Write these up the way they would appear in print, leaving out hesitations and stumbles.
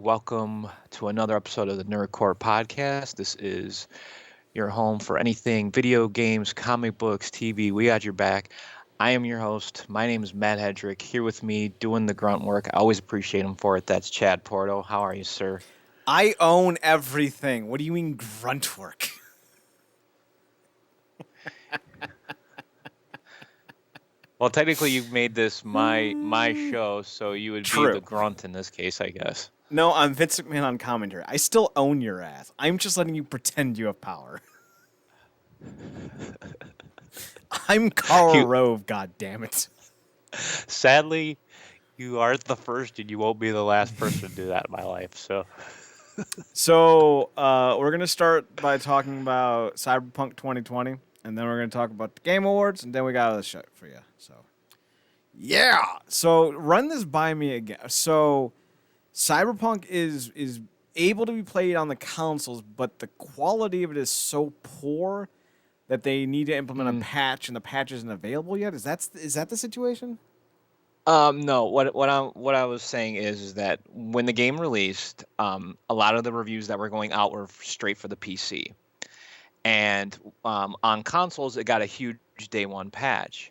Welcome to another episode of the NerdCorp podcast. This is your home for anything video games, comic books, TV. We got your back. I am your host. My name is Matt Hedrick. Here with me doing the grunt work. I always appreciate him for it. That's Chad Porto. How are you, sir? I own everything. What do you mean grunt work? Well, technically, you've made this my show, so you would be the True. grunt in this case, I guess. No, I'm Vince McMahon on commentary. I still own your ass. I'm just letting you pretend you have power. I'm Karl You, Rove, god damn it. sadly, you aren't the first, and you won't be the last person to do that in my life. So. So, we're going to start by talking about Cyberpunk 2020, and then we're going to talk about the Game Awards, and then we got other shit for you. So, yeah. So, run this by me again. So, Cyberpunk is able to be played on the consoles, but the quality of it is so poor that they need to implement a patch, and the patch isn't available yet. Is that the situation? No. What I was saying is that when the game released, a lot of the reviews that were going out were straight for the PC, and on consoles it got a huge day one patch.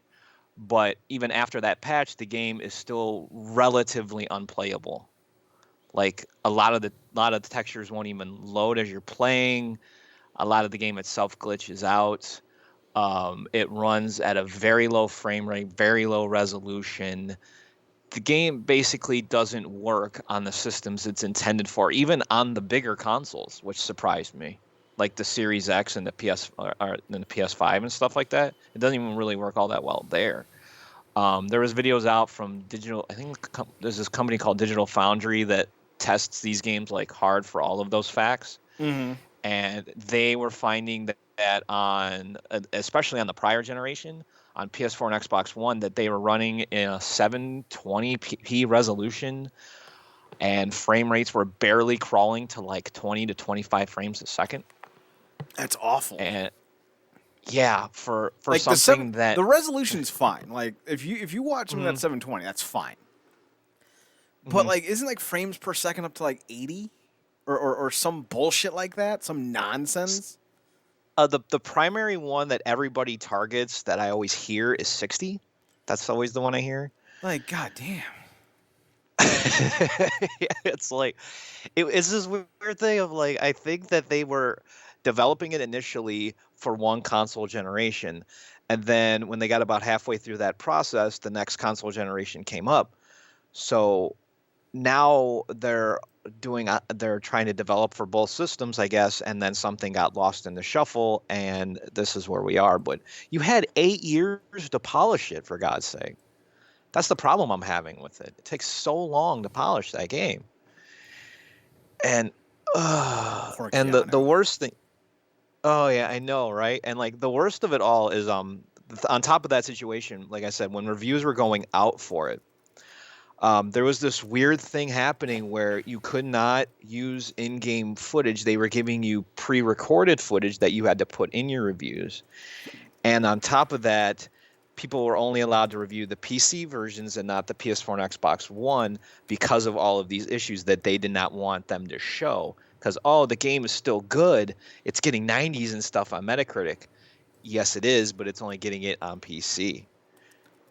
But even after that patch, the game is still relatively unplayable. Like a lot of the textures won't even load as you're playing. A lot of the game itself glitches out. It runs at a very low frame rate, very low resolution. The game basically doesn't work on the systems it's intended for, even on the bigger consoles, which surprised me, like the Series X and the and the PS5 and stuff like that. It doesn't even really work all that well there. There was videos out from digital. I think there's this company called Digital Foundry that tests these games like hard for all of those facts, Mm-hmm. and they were finding that on especially on the prior generation on PS4 and Xbox One that they were running in a 720p resolution and frame rates were barely crawling to like 20 to 25 frames a second. That's awful. And yeah, for Like something that the resolution's fine. Like if you watch something mhm, that's 720, that's fine. But mhm. like, isn't like frames per second up to like 80, or some bullshit like that? Some nonsense. The primary one that everybody targets that I always hear is 60. That's always the one I hear. Like, goddamn. Yeah, it's like it's this weird thing of like I think that they were developing it initially for one console generation, and then when they got about halfway through that process, the next console generation came up. So now they're trying to develop for both systems, I guess, and then something got lost in the shuffle, and this is where we are. But you had 8 years to polish it, for God's sake. That's the problem I'm having with it. It takes so long to polish that game. And Poor the Keanu. worst thing. Oh yeah, I know, right? And like the worst of it all is on top of that situation, like I said, when reviews were going out for it, there was this weird thing happening where you could not use in-game footage. They were giving you pre-recorded footage that you had to put in your reviews. And on top of that, people were only allowed to review the PC versions and not the PS4 and Xbox One because of all of these issues that they did not want them to show. Because, oh, the game is still good. It's getting 90s and stuff on Metacritic. Yes, it is, but it's only getting it on PC.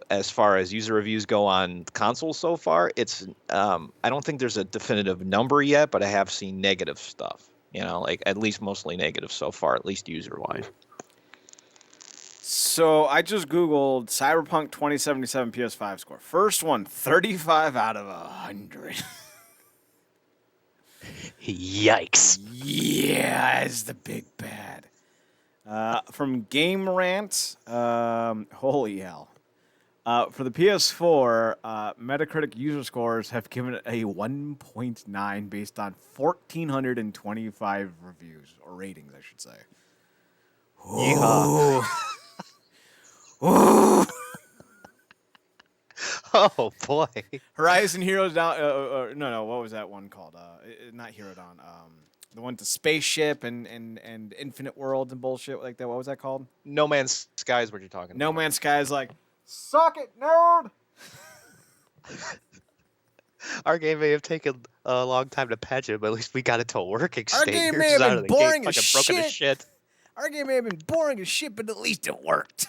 As far as user reviews go on consoles so far, it's I don't think there's a definitive number yet, but I have seen negative stuff. Like at least mostly negative so far, at least user wise. So I just Googled Cyberpunk 2077 PS5 score. First one, 35 out of 100. Yikes. Yeah, it's the big bad. From Game Rant, holy hell. For the PS4, Metacritic user scores have given it a 1.9 based on 1,425 reviews, or ratings, I should say. Yeehaw. Ooh. Ooh. Oh boy. Horizon Heroes Down. No, what was that one called? Not Hero Dawn. The one to spaceship and Infinite Worlds and bullshit like that. What was that called? No Man's Sky is what you're talking No about. Man's Sky is like, suck it, nerd. Our game may have taken a long time to patch it, but at least we got it to a working Our state. game Yours may is have out been of the gate, boring as fucking broken to shit. shit. Our game may have been boring as shit, but at least it worked.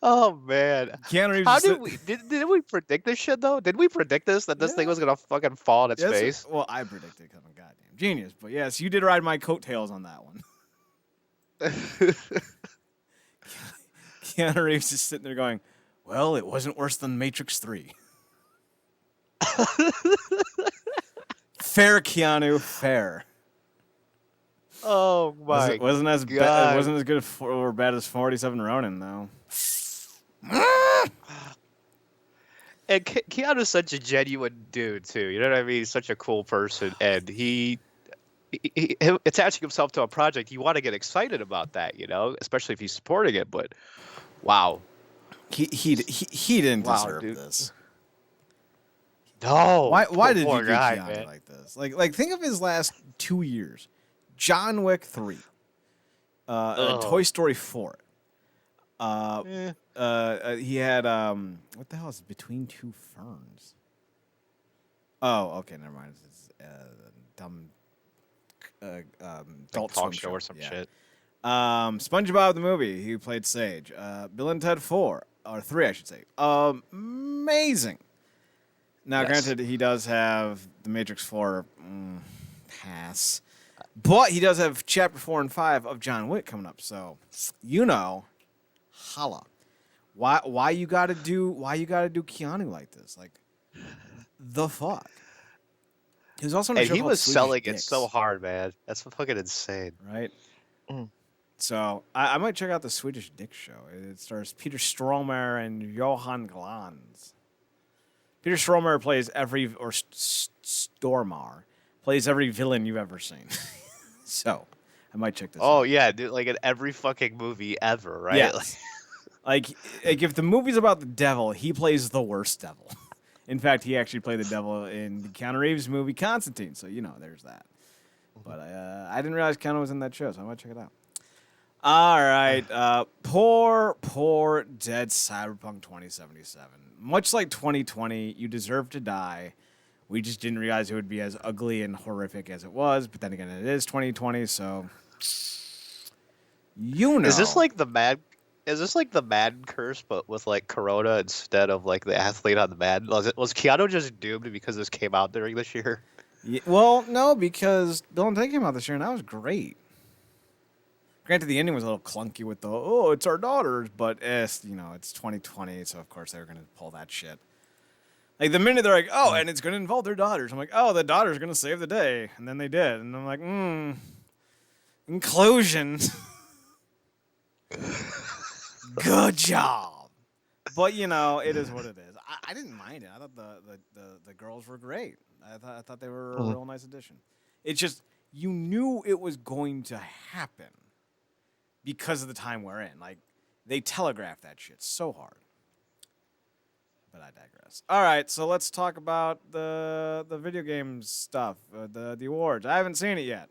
Oh man, Keanu Reeves how just did did we predict this shit though? Did we predict this that this thing Yeah. was gonna fucking fall on its Yes. face? Well, I predicted because I'm a goddamn genius. But yes, you did ride my coattails on that one. Keanu Reeves is sitting there going, well, it wasn't worse than Matrix 3. Fair, Keanu, fair. Oh my Wasn't as god! it wasn't as good or bad as 47 Ronin though. And Keanu's such a genuine dude too. You know what I mean? He's such a cool person, and he attaching himself to a project. You want to get excited about that, you know, especially if he's supporting it. But wow, He didn't Wow, deserve dude. this. no, Why did you poor do guy, Keanu man. like this? Like think of his last 2 years. John Wick 3. Ugh. Toy Story 4. Eh. He had what the hell is Between Two Ferns? Oh, okay, never mind. It's dumb adult Talk swim show or some yeah. shit. SpongeBob the movie. He played Sage. Bill and Ted 4 or 3, I should say. Amazing. Now, Yes. granted, he does have the Matrix 4 pass, but he does have Chapter 4 and 5 of John Wick coming up. So, holla. Why you gotta do Keanu like this? Like, the fuck. He was also in a And show he called was Swedish selling it Dicks, so hard, man. That's fucking insane. right? Mm. So I might check out the Swedish Dick show. It stars Peter Stormare and Johan Glans. Peter Stormare plays Stormare plays every villain you've ever seen. So I might check this out. Oh yeah, dude, like in every fucking movie ever, right? Yes. Like if the movie's about the devil, he plays the worst devil. In fact, he actually played the devil in the Keanu Reeves movie Constantine. So there's that. But I didn't realize Keanu was in that show, so I might check it out. All right, poor dead Cyberpunk 2077. Much like 2020, you deserve to die. We just didn't realize it would be as ugly and horrific as it was. But then again, it is 2020, so Is this like the Madden curse, but with like Corona instead of like the athlete on the Madden? Was Keanu just doomed because this came out during this year? Well, no, because Bill and Ted came out this year, and that was great. Granted, the ending was a little clunky with it's our daughters, but it's 2020, so of course they were going to pull that shit. Like, the minute they're like, and it's going to involve their daughters, I'm like, the daughter's going to save the day. And then they did. And I'm like, inclusion. Good job. But, it is what it is. I didn't mind it. I thought the girls were great. I thought they were a real nice addition. It's just, you knew it was going to happen because of the time we're in. Like, they telegraphed that shit so hard. But I digress. All right, so let's talk about the video game stuff, the awards. I haven't seen it yet.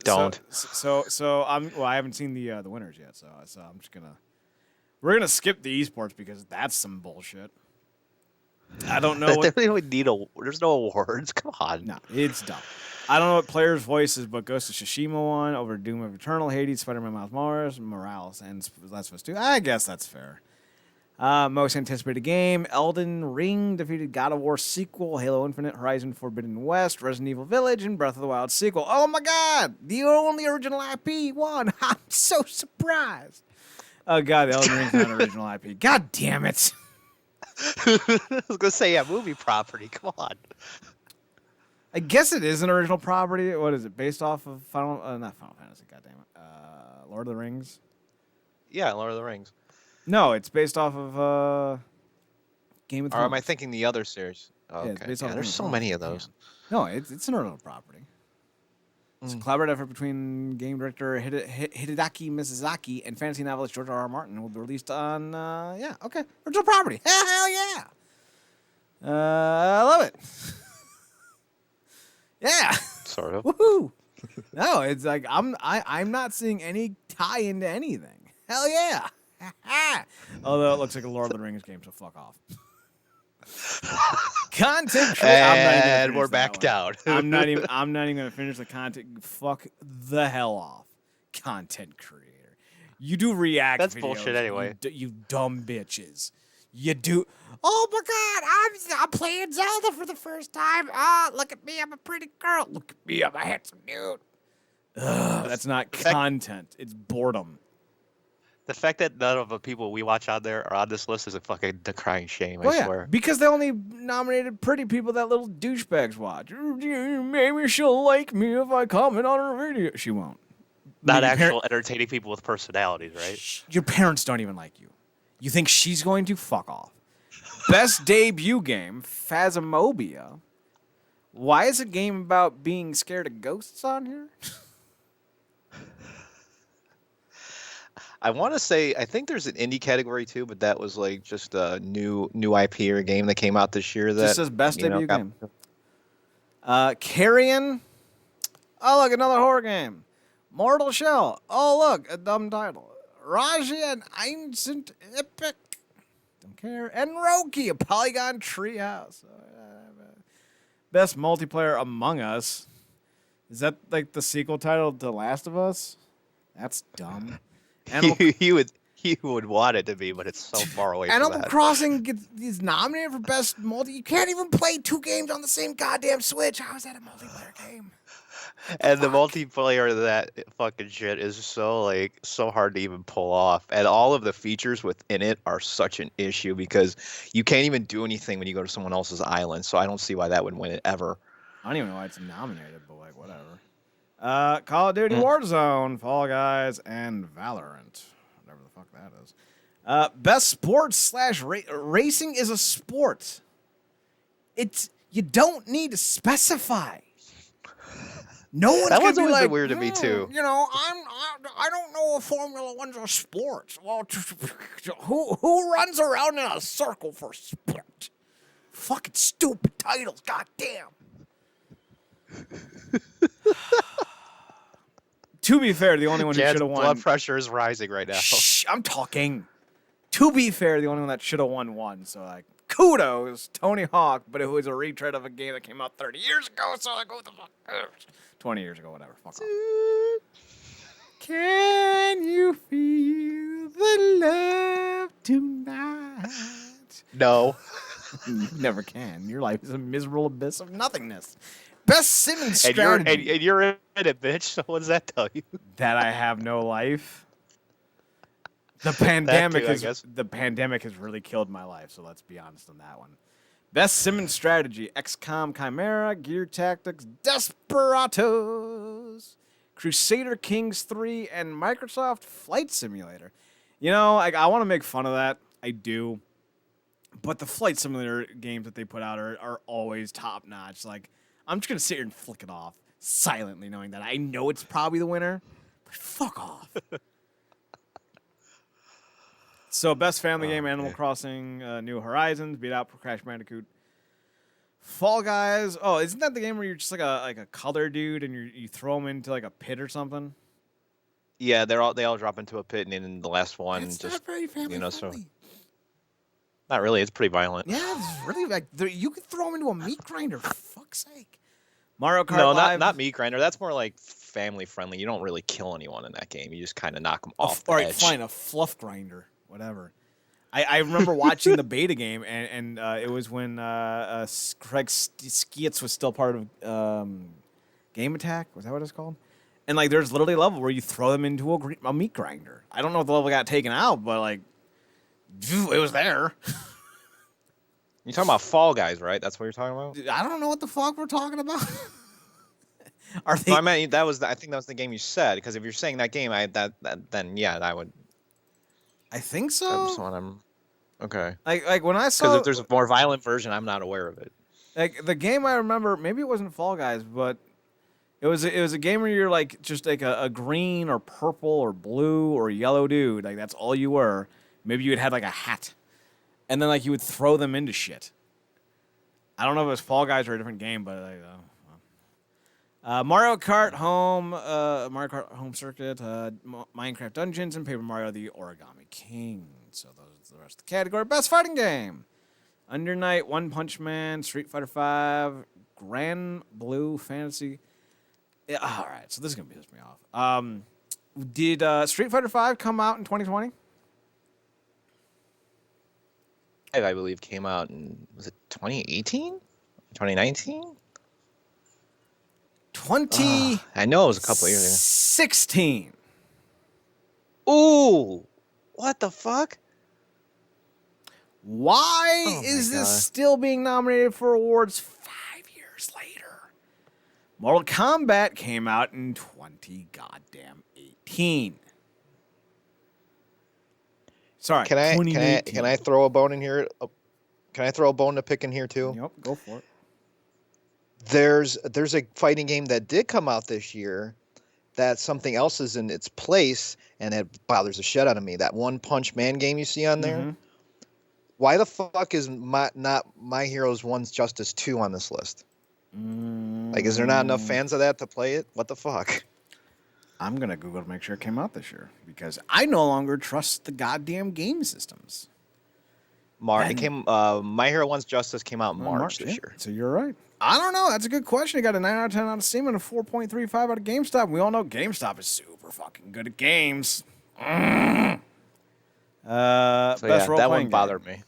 Don't. So I haven't seen the winners yet. So I'm just we're gonna skip the esports because that's some bullshit. I don't know. They don't even need there's no awards. Come on. No, it's dumb. I don't know what players' voices, but Ghost of Tsushima won over Doom of Eternal, Hades, Spider-Man Miles Morales, and Last of Us 2. I guess that's fair. Most anticipated game, Elden Ring defeated God of War sequel, Halo Infinite, Horizon Forbidden West, Resident Evil Village, and Breath of the Wild sequel. Oh my god! The only original IP won! I'm so surprised! Oh god, the Elden Ring's not an original IP. God damn it! I was gonna say movie property. Come on. I guess it is an original property. What is it? Based off of not Final Fantasy, goddammit. Lord of the Rings? Yeah, Lord of the Rings. No, it's based off of Game of Thrones. Or am I thinking the other series? Oh, Yeah, okay. it's based Yeah, off there's Game of so Thrones. many of those. No, it's an original property. It's a collaborative effort between game director Hideaki Miyazaki and fantasy novelist George R. R. Martin. Will be released on original property. Hell yeah! I love it. Yeah. Sort of. Woohoo! No, it's like I'm not seeing any tie into anything. Hell yeah! Although it looks like a Lord of the Rings game, so fuck off. Content creator. And we're back down. I'm not even gonna finish the content. Fuck the hell off. Content creator. You do react. That's videos, bullshit anyway. You dumb bitches. You do. Oh my God! I'm playing Zelda for the first time. Look at me! I'm a pretty girl. Look at me! I'm a handsome dude. That's not content. It's boredom. The fact that none of the people we watch on there are on this list is a fucking crying shame, Well, I yeah, swear. because they only nominated pretty people that little douchebags watch. Maybe she'll like me if I comment on her video. She won't. Not Maybe actual entertaining people with personalities, right? Your parents don't even like you. You think she's going to? Fuck off. Best debut game, Phasmophobia. Why is a game about being scared of ghosts on here? I want to say, I think there's an indie category too, but that was like just a new IP or a game that came out this year. That This says best debut game. Carrion. Oh, look, another horror game. Mortal Shell. Oh, look, a dumb title. Raji and Ancient Epic. Don't care. And Roki, a Polygon Treehouse. Best multiplayer Among Us. Is that like the sequel title to Last of Us? That's dumb. You would want it to be, but it's so far away from Animal that. Crossing is nominated for best multi. You can't even play two games on the same goddamn Switch. How is that a multiplayer game? And the multiplayer of that fucking shit is so hard to even pull off. And all of the features within it are such an issue because you can't even do anything when you go to someone else's island. So I don't see why that would win it ever. I don't even know why it's nominated, but like whatever. Call of Duty Warzone, Fall Guys, and Valorant. Whatever the fuck that is. Best sports / racing is a sport. You don't need to specify. No one's That gonna one's be always like, been weird to me too. You know, I don't know if Formula One's a sport. Well, who runs around in a circle for sport? Fucking stupid titles, goddamn. To be fair, the only one who should have won. Blood pressure is rising right now. Shh, I'm talking. To be fair, the only one that should have won. So like, kudos, Tony Hawk, but it was a retread of a game that came out 30 years ago. So like, what the fuck? 20 years ago, whatever. Fuck off. Can you feel the love tonight? No. You never can. Your life is a miserable abyss of nothingness. Best Simmons strategy. And you're in it, bitch. So what does that tell you? That I have no life. The pandemic too, the pandemic has really killed my life, so let's be honest on that one. Best Simmons strategy: XCOM Chimera, Gear Tactics, Desperados, Crusader Kings 3, and Microsoft Flight Simulator. You know, I want to make fun of that. I do. But the Flight Simulator games that they put out are always top notch. Like, I'm just going to sit here and flick it off silently, knowing that I know it's probably the winner, but fuck off. So, best family game, Animal Crossing, New Horizons, beat out Crash Bandicoot. Fall Guys. Oh, isn't that the game where you're just like a color dude and you throw them into like a pit or something? Yeah, they all drop into a pit, and in the last one, It's just not very family so friendly. not really. It's pretty violent. Yeah, it's really like you could throw them into a meat grinder. For fuck's sake. Mario Kart No, Live. not meat grinder. That's more like family friendly. You don't really kill anyone in that game. You just kind of knock them off the All right, edge. fine, a fluff grinder, whatever. I remember watching the beta game, and it was when Craig Skeets was still part of Game Attack. Was that what it's called? And like, there's literally a level where you throw them into a meat grinder. I don't know if the level got taken out, but like, it was there. You're talking about Fall Guys, right? That's what you're talking about. I don't know what the fuck we're talking about. Are they? No, I meant I think that was the game you said. Because if you're saying that game, then yeah, I would. I think so. That's what I'm. Okay. Like when I saw. Because if there's a more violent version, I'm not aware of it. Like the game I remember, maybe it wasn't Fall Guys, but it was a game where you're like just like a green or purple or blue or yellow dude. Like that's all you were. Maybe you had like a hat, and then like you would throw them into shit. I don't know if it was Fall Guys or a different game, but Mario Kart Home Circuit, Minecraft Dungeons, and Paper Mario: The Origami King. So those are the rest of the category. Best fighting game: Under Night, One Punch Man, Street Fighter V, Grand Blue Fantasy. Yeah, all right, so this is gonna piss me off. Did Street Fighter V come out in 2020? I believe came out in, was it 2018? 2019? I know it was a couple of years ago. 16. Ooh, what the fuck? Why is this still being nominated for awards 5 years later? Mortal Kombat came out in 2018. Sorry, Can I throw a bone in here? Can I throw a bone to pick in here too? Yep, go for it. There's a fighting game that did come out this year that something else is in its place, and it bothers the shit out of me. That One Punch Man game you see on there. Mm-hmm. Why the fuck is not My Heroes 1's Justice 2 on this list? Like, is there not enough fans of that to play it? What the fuck? I'm going to Google to make sure it came out this year because I no longer trust the goddamn game systems. My Hero 1's Justice came out in March this year. So you're right. I don't know. That's a good question. It got a 9 out of 10 out of Steam and a 4.35 out of GameStop. We all know GameStop is super fucking good at games. Best role that playing one bothered me.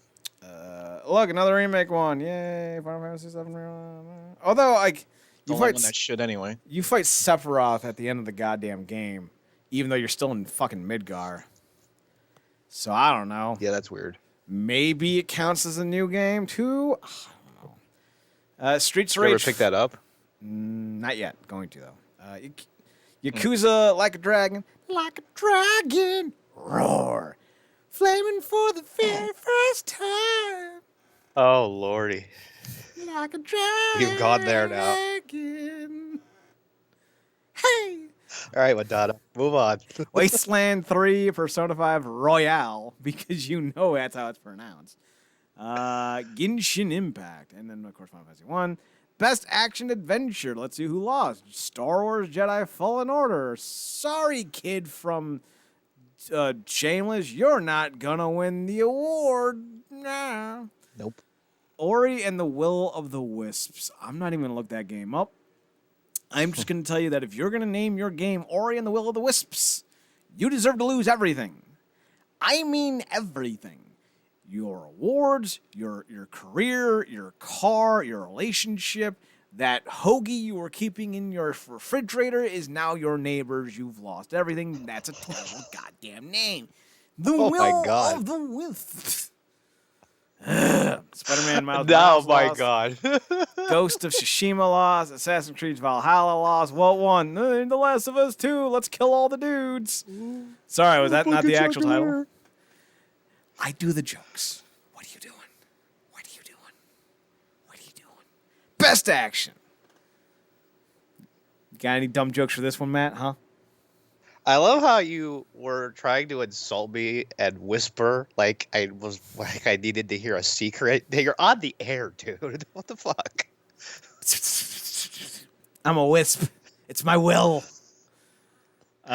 Look, another remake one. Yay. Final Fantasy VII. Although, like, Don't like when that shit anyway. You fight Sephiroth at the end of the goddamn game, even though you're still in fucking Midgar. So I don't know. Yeah, that's weird. Maybe it counts as a new game too. I don't know. Streets of Did you Rage. ever pick that up? Not yet. Going to though. Yakuza Like a Dragon. Roar. Flaming for the very first time. Oh lordy. Like a dragon. You've gone there now. Hey. All right, Madonna. Move on. Wasteland 3, Persona 5 Royale, because you know that's how it's pronounced. Genshin Impact, and then, of course, Final Fantasy 1. Best Action Adventure. Let's see who lost. Star Wars Jedi Fallen Order. Sorry, kid from Shameless. You're not gonna win the award. Nah. Nope. Ori and the Will of the Wisps. I'm not even going to look that game up. I'm just going to tell you that if you're going to name your game Ori and the Will of the Wisps, you deserve to lose everything. I mean everything. Your awards, your career, your car, your relationship. That hoagie you were keeping in your refrigerator is now your neighbor's. You've lost everything. That's a terrible goddamn name. The Will of the Wisps. Spider-Man Miles Morales lost. God. Ghost of Tsushima lost. Assassin's Creed Valhalla lost. What won? The Last of Us 2. Let's kill all the dudes. Sorry, was that not the actual title? I do the jokes. What are you doing? What are you doing? What are you doing? Best action. You got any dumb jokes for this one, Matt? Huh? I love how you were trying to insult me and whisper like I needed to hear a secret. You're on the air, dude. What the fuck? I'm a wisp. It's my will.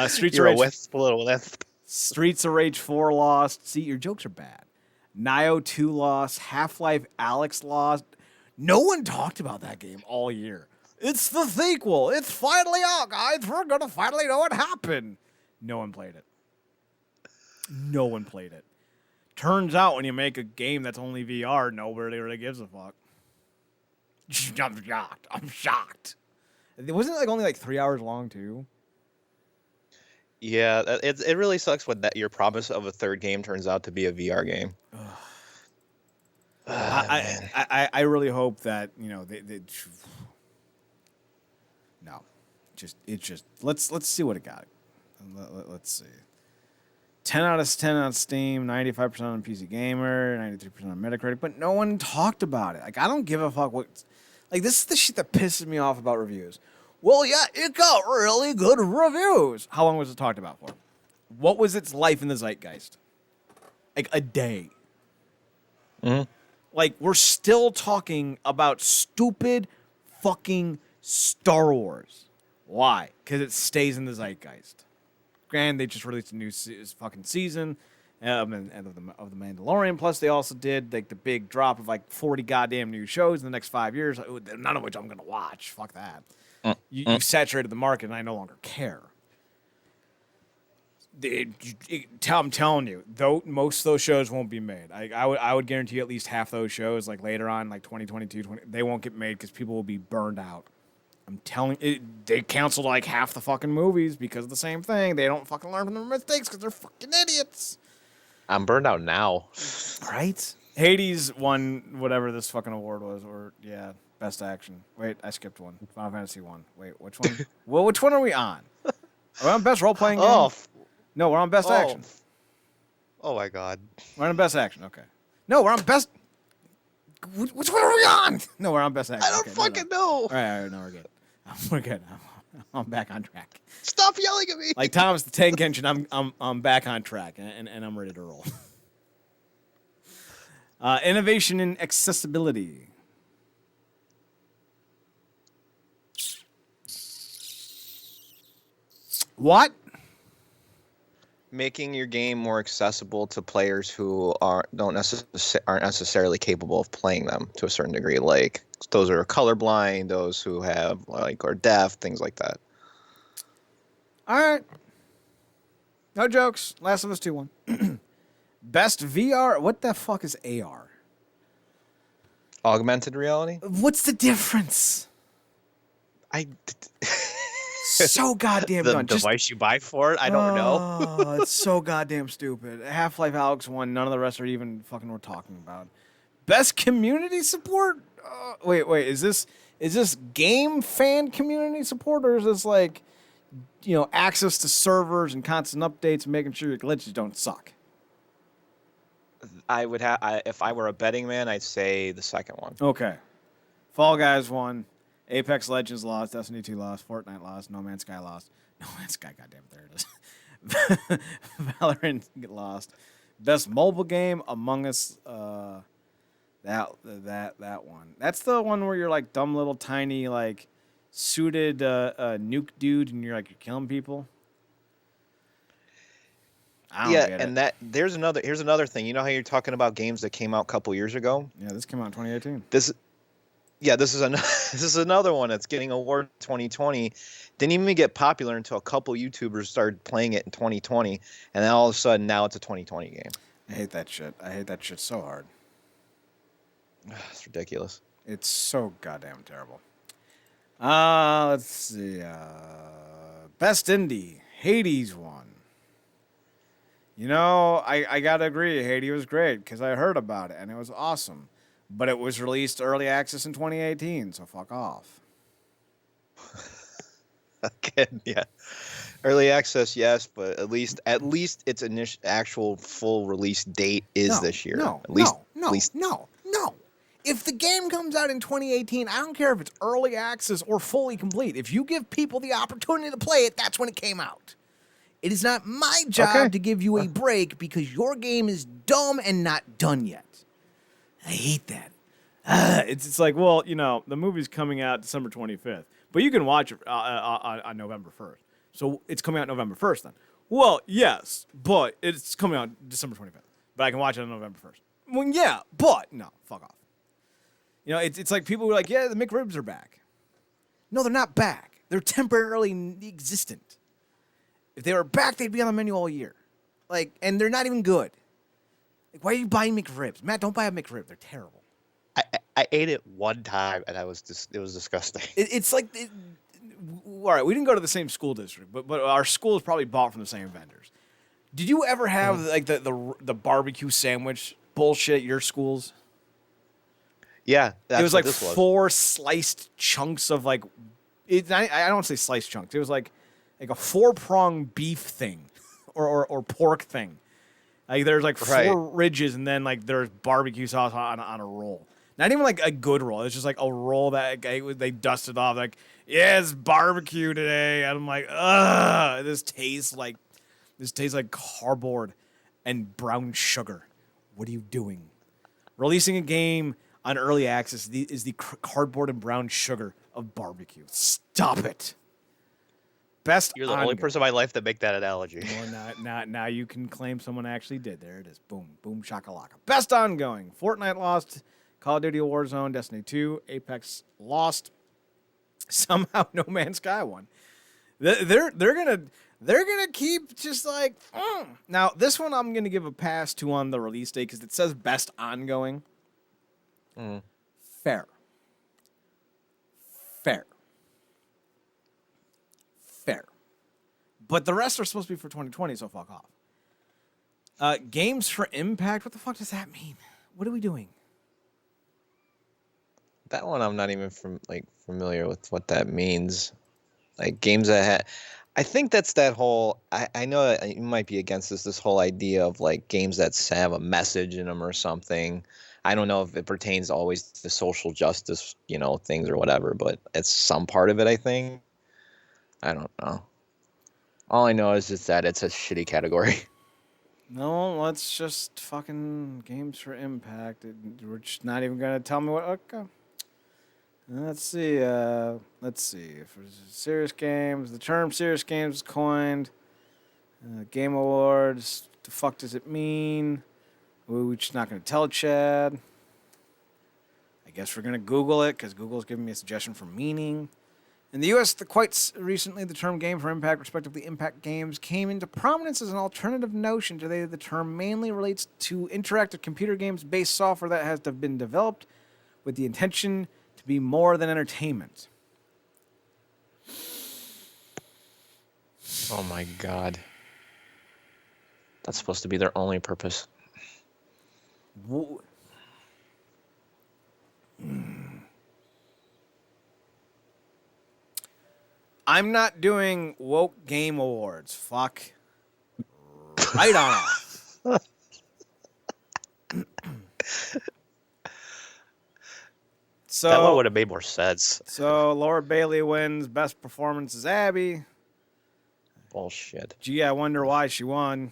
Streets You're of Rage. a wisp, little wisp. Streets of Rage 4 lost. See, your jokes are bad. Nioh 2 lost. Half-Life Alyx lost. No one talked about that game all year. It's the sequel. It's finally out, guys. We're going to finally know what happened. No one played it. No one played it. Turns out when you make a game that's only VR, nobody really gives a fuck. I'm shocked. I'm shocked. Wasn't it only 3 hours long, too? Yeah, it really sucks when your promise of a third game turns out to be a VR game. I really hope that, they no. Let's see what it got. Let's see. 10 out of 10 on Steam, 95% on PC Gamer, 93% on Metacritic, but no one talked about it. I don't give a fuck what... this is the shit that pisses me off about reviews. Well, yeah, it got really good reviews. How long was it talked about for? What was its life in the zeitgeist? A day. Mm-hmm. We're still talking about stupid fucking Star Wars. Why? Because it stays in the zeitgeist. Granted, they just released a new fucking season of the Mandalorian. Plus, they also did like the big drop of like 40 goddamn new shows in the next 5 years, none of which I'm gonna watch. Fuck that. You've saturated the market, and I no longer care. I'm telling you, though, most of those shows won't be made. I would guarantee at least half those shows, like later on, like 2022, they won't get made because people will be burned out. I'm telling you, they canceled like half the fucking movies because of the same thing. They don't fucking learn from their mistakes because they're fucking idiots. I'm burned out now. Right? Hades won whatever this fucking award was, or yeah, best action. Wait, I skipped one. Final Fantasy 1. Wait, which one? Well, which one are we on? Are we on best role playing game? Oh, No, we're on best action. Oh my god. We're on best action. Okay. No, we're on best. Which one are we on? No, we're on best action. I don't fucking know. All right, no, we're good. We're good. I'm back on track. Stop yelling at me. Like Thomas the Tank Engine, I'm back on track and I'm ready to roll. Innovation in accessibility. What? Making your game more accessible to players who aren't necessarily capable of playing them to a certain degree, like those who are colorblind, those who have are deaf, things like that. All right. No jokes. Last of Us 2 1. Best VR. What the fuck is AR? Augmented reality? What's the difference? So goddamn the dumb. device you buy for it? I don't know. Oh, it's so goddamn stupid. Half-Life Alyx won. None of the rest are even fucking worth talking about. Best community support? Wait. Is this game fan community support, or is this like, access to servers and constant updates and making sure your glitches don't suck? I would have. If I were a betting man, I'd say the second one. Okay. Fall Guys won. Apex Legends lost. Destiny 2 lost. Fortnite lost. No Man's Sky lost. No Man's Sky, goddamn, there it is. Valorant lost. Best mobile game, Among Us. That one. That's the one where you're like dumb little tiny like suited nuke dude, and you're killing people. I don't get and it. here's another thing. You know how you're talking about games that came out a couple years ago? Yeah, this came out in 2018. This is another one that's getting award 2020. Didn't even get popular until a couple YouTubers started playing it in 2020, and then all of a sudden now it's a 2020 game. I hate that shit. I hate that shit so hard. It's ridiculous. It's so goddamn terrible. Let's see. Best indie. Hades won. I gotta agree. Hades was great because I heard about it and it was awesome. But it was released early access in 2018, so fuck off. Again, yeah. Early access, yes, but at least its actual full release date is this year. No. If the game comes out in 2018, I don't care if it's early access or fully complete. If you give people the opportunity to play it, that's when it came out. It is not my job to give you a break because your game is dumb and not done yet. I hate that. It's like, well, the movie's coming out December 25th, but you can watch it on November 1st. So it's coming out November 1st then. Well, yes, but it's coming out December 25th, but I can watch it on November 1st. Well, yeah, but no, fuck off. It's like people who are like, yeah, the McRibs are back. No, they're not back. They're temporarily existent. If they were back, they'd be on the menu all year. And they're not even good. Why are you buying McRibs? Matt, don't buy a McRib. They're terrible. I ate it one time and it was disgusting. It's like, all right, we didn't go to the same school district, but our school is probably bought from the same vendors. Did you ever have the barbecue sandwich bullshit at your schools? Yeah, it was like 4 sliced chunks of I don't want to say sliced chunks. It was like a 4-prong beef thing, or pork thing. There's 4 ridges, and then there's barbecue sauce on a roll. Not even a good roll. It's just a roll that they dusted off. Yeah, it's barbecue today. And I'm like, ugh, this tastes like cardboard and brown sugar. What are you doing? Releasing a game on early access is the cardboard and brown sugar of barbecue. Stop it. Best You're the only ongoing. person in my life that make that analogy. Well, now you can claim someone actually did. There it is. Boom, boom, shakalaka. Best ongoing. Fortnite lost. Call of Duty Warzone, Destiny 2, Apex lost. Somehow No Man's Sky won. They're gonna keep just like. Now this one I'm gonna give a pass to on the release date because it says best ongoing. Fair. But the rest are supposed to be for 2020, so fuck off. Games for Impact. What the fuck does that mean? What are we doing? That one I'm not even familiar with what that means. Like games that I think that's that whole. I know you might be against this whole idea of like games that have a message in them or something. I don't know if it pertains always to social justice, things or whatever, but it's some part of it. I think. I don't know. All I know is just that it's a shitty category. No, let's just fucking Games for Impact. We're just not even gonna tell me what. Okay. Let's see. For serious games, the term serious games is coined. Game Awards. The fuck does it mean? We're just not gonna tell Chad. I guess we're gonna Google it because Google's giving me a suggestion for meaning. In the U.S., quite recently, the term Game for Impact, respectively Impact Games, came into prominence as an alternative notion. Today, the term mainly relates to interactive computer games-based software that has been developed with the intention to be more than entertainment. Oh my god. That's supposed to be their only purpose. I'm not doing woke game awards. Fuck. Right on off. So that one would have made more sense. So Laura Bailey wins. Best performance is Abby. Bullshit. Gee, I wonder why she won.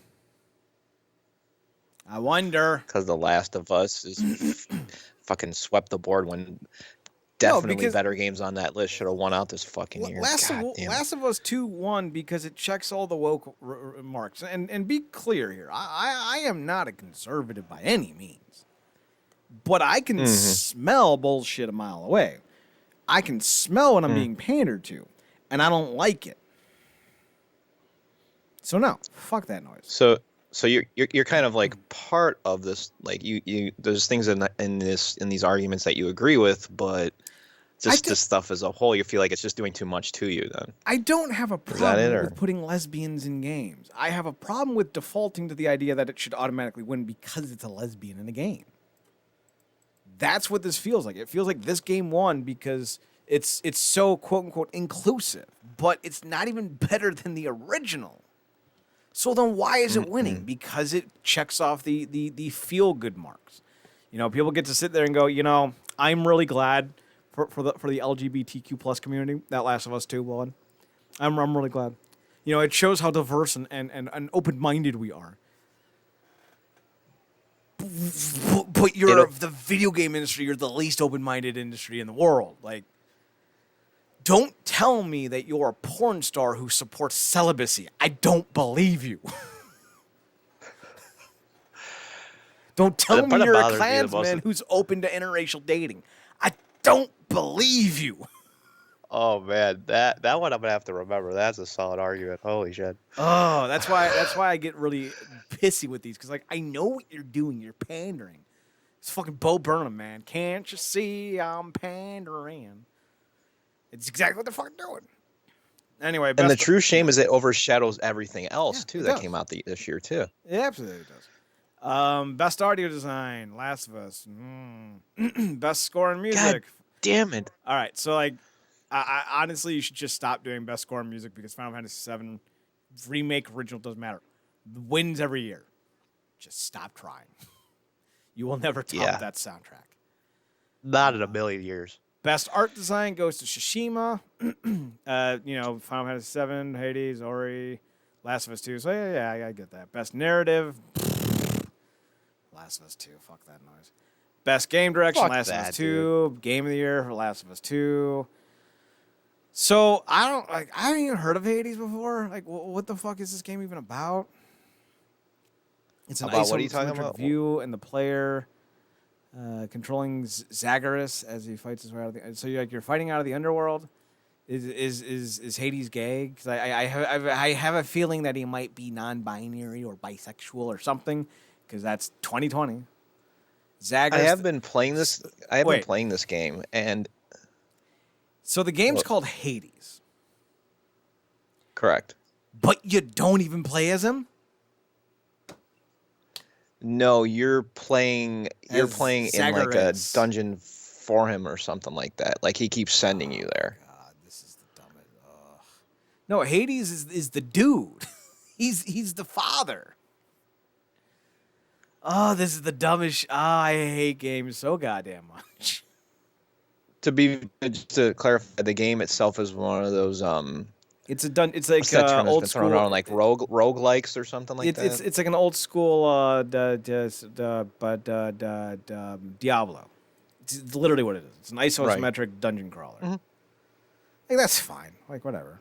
I wonder. Because The Last of Us is fucking swept the board when definitely better games on that list should have won out this fucking year. Last of Us 2 won because it checks all the woke marks. And be clear here, I am not a conservative by any means. But I can smell bullshit a mile away. I can smell when I'm being pandered to. And I don't like it. So no, fuck that noise. So you're kind of like part of this, like you there's things in these arguments that you agree with, but just this stuff as a whole, you feel like it's just doing too much to you then. I don't have a problem with putting lesbians in games. I have a problem with defaulting to the idea that it should automatically win because it's a lesbian in a game. That's what this feels like. It feels like this game won because it's so quote unquote inclusive, but it's not even better than the original. So then why is it winning? Because it checks off the feel good marks. People get to sit there and go, I'm really glad for the LGBTQ plus community that Last of Us 2 won. I'm really glad. It shows how diverse and open-minded we are. But you're the video game industry, you're the least open-minded industry in the world. Like, don't tell me that you're a porn star who supports celibacy. I don't believe you. Don't tell me you're a Klansman who's open to interracial dating. I don't believe you. Oh man, that one I'm gonna have to remember. That's a solid argument. Holy shit. Oh, that's why I get really pissy with these, because like I know what you're doing. You're pandering. It's fucking Bo Burnham, man. Can't you see I'm pandering? It's exactly what they're fucking doing. Anyway, and the true shame is it overshadows everything else too that came out this year too. It absolutely does. Best audio design, Last of Us. Best score and music. God damn it! All right, so like, I honestly, you should just stop doing best score and music because Final Fantasy VII remake original doesn't matter. Wins every year. Just stop trying. You will never top that soundtrack. Not in a million years. Best art design goes to Tsushima. Final Fantasy VII, Hades, Ori, Last of Us 2. So yeah, I get that. Best narrative, Last of Us 2. Fuck that noise. Best game direction, Last of Us 2. Game of the year for Last of Us 2. So I haven't even heard of Hades before. Like, what the fuck is this game even about? It's an About what are you talking isometric about? view, and the player controlling Zagreus as he fights his way out of the. So you're fighting out of the underworld. Is Hades gay? Because I have a feeling that he might be non-binary or bisexual or something. Because that's 2020. Zagreus. I have been playing this. I have been Wait. playing this game, and So the game's Well- called Hades, correct. but you don't even play as him. No, you're playing. You're As playing in like a Zagreus. dungeon for him or something like that. Like he keeps sending you there. God, this is the dumbest. Ugh. No, Hades is the dude. he's the father. Oh, this is the dumbest. I hate games so goddamn much. Just to clarify, the game itself is one of those It's it's like what's that term that's old been thrown school. around, like roguelikes or something like that. It's like an old school Diablo. It's literally what it is. It's an isometric dungeon crawler. Mhm. Like that's fine. Like whatever.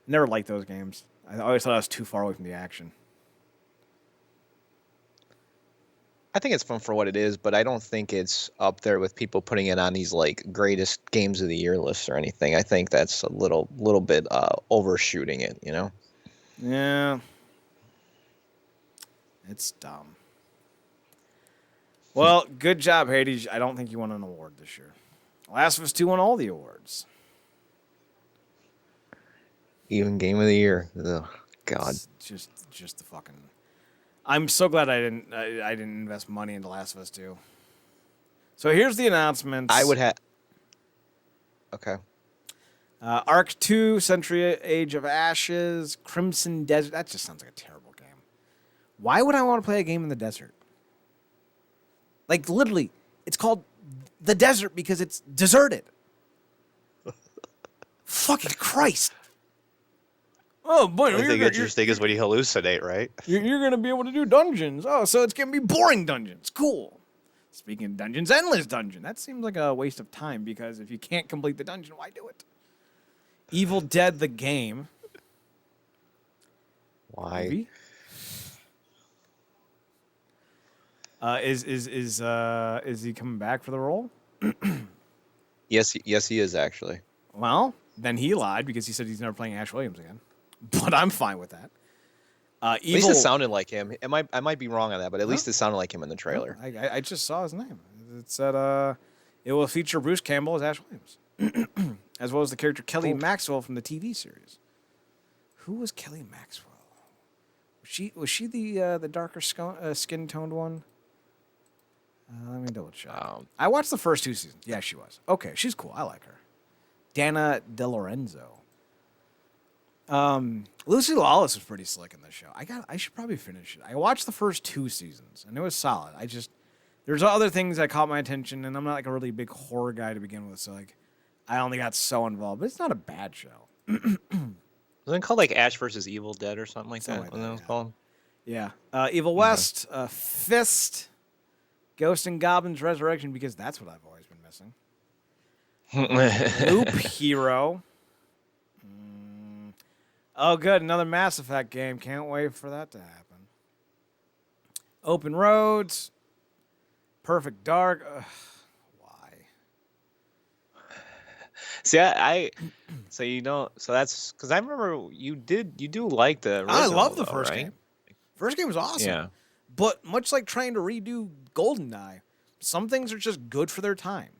Never liked those games. I always thought I was too far away from the action. I think it's fun for what it is, but I don't think it's up there with people putting it on these like greatest games of the year lists or anything. I think that's a little bit overshooting it, you know? Yeah. It's dumb. Well, good job, Hades. I don't think you won an award this year. Last of Us 2 won all the awards. Even game of the year. Ugh, God. It's just the fucking. I'm so glad I didn't invest money into Last of Us 2. So here's the announcements. I would have. Okay. Arc 2, Century Age of Ashes, Crimson Desert. That just sounds like a terrible game. Why would I want to play a game in the desert? Like, literally, it's called the desert because it's deserted. Fucking Christ. Oh, boy. The thing interesting is when you hallucinate, right? You're going to be able to do dungeons. Oh, so it's going to be boring dungeons. Cool. Speaking of dungeons, Endless Dungeon. That seems like a waste of time because if you can't complete the dungeon, why do it? Evil Dead the game. Why? Movie? Is he coming back for the role? Yes, he is actually. Well, then he lied because he said he's never playing Ash Williams again. But I'm fine with that. At least it sounded like him. I might be wrong on that, but at least it sounded like him in the trailer. I just saw his name. It said it will feature Bruce Campbell as Ash Williams, as well as the character Kelly Maxwell from the TV series. Who was Kelly Maxwell? Was she the darker skin toned one? Let me double check. I watched the first 2 seasons. Yeah, she was. Okay, she's cool. I like her. Dana DeLorenzo. Lucy Lawless was pretty slick in this show. I should probably finish it. I watched the first 2 seasons and it was solid. There's other things that caught my attention, and I'm not like a really big horror guy to begin with, so like I only got so involved. But it's not a bad show. Wasn't it called like Ash versus Evil Dead or something like Something that? like Wasn't that, was called? Yeah. Evil West, Fist, Ghost and Goblins Resurrection, because that's what I've always been missing. Loop Hero. Oh, good. Another Mass Effect game. Can't wait for that to happen. Open Roads. Perfect Dark. Ugh, why? See, so you don't. So that's because I remember you do like the original, I love the though, first right? game. First game was awesome. Yeah. But much like trying to redo GoldenEye, some things are just good for their time.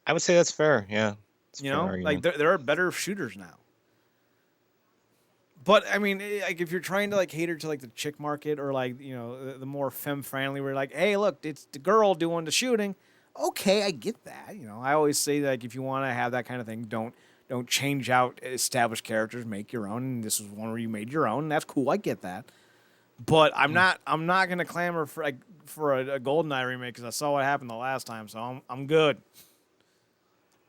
I would say that's fair. Yeah. It's a You fair know, argument. like there are better shooters now. But I mean, like if you're trying to like cater to like the chick market or like the more femme friendly, where like, hey, look, it's the girl doing the shooting. Okay, I get that. I always say like if you want to have that kind of thing, don't change out established characters, make your own. And this was one where you made your own. And that's cool. I get that. But I'm not gonna clamor for a GoldenEye remake because I saw what happened the last time, so I'm good.